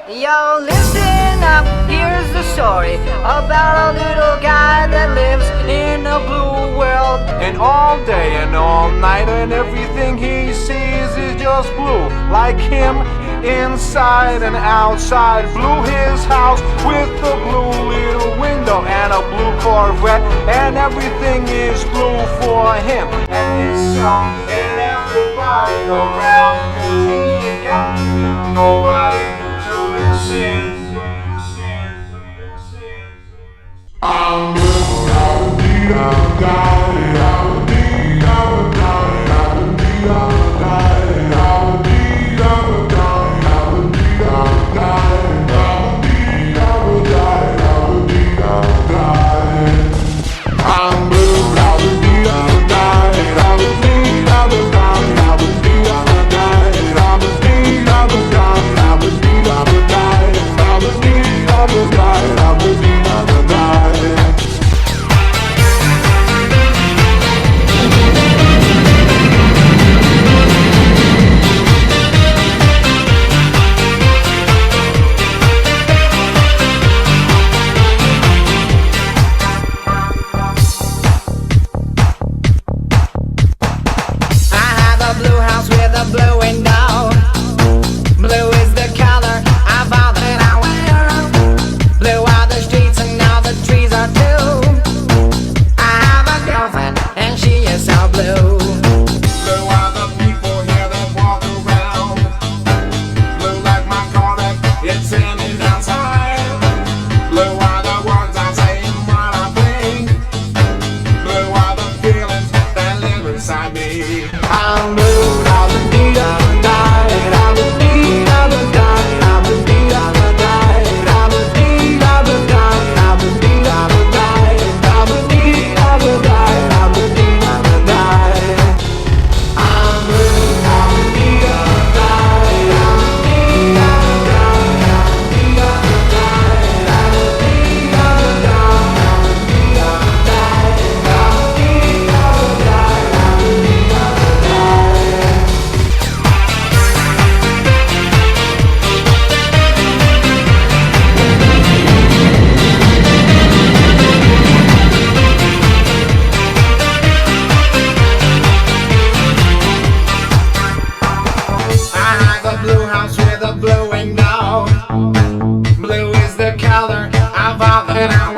Yo, listen up, here's the story about a little guy that lives in a blue world. And all day and all night, and everything he sees is just blue. Like him, inside and outside. Blue his house with a blue little window and a blue Corvette, and everything is blue for him. And his song and everybody around, 'cause he ain't got nobody to listen. I'm blue, I'm deep, I'm dying, I'm deep, I'm dying, I'm deep, I'm dying, I'm deep, I'm dying, I'm deep, I'm dying, I'm deep, I'm dying, I'm deep, I'm dying. I'm blue, I'm deep, I'm dying, I'm deep, I'm dying, I'm deep, I'm dying, I'm deep, I'm dying, I'm deep, I'm dying, I'm deep, I'm dying, I'm deep, I'm dying. Blue house with a blue window. Blue is the color of all that I wear. Blue are the streets and all the trees are too. I have a girlfriend and she is so blue. Blue are the people here that walk around. Blue like my car that it's in and outside. Blue are the words I say and what I think. Blue are the feelings that live inside me. I'm blue. Blue house with a blue window. Blue is the color of all that I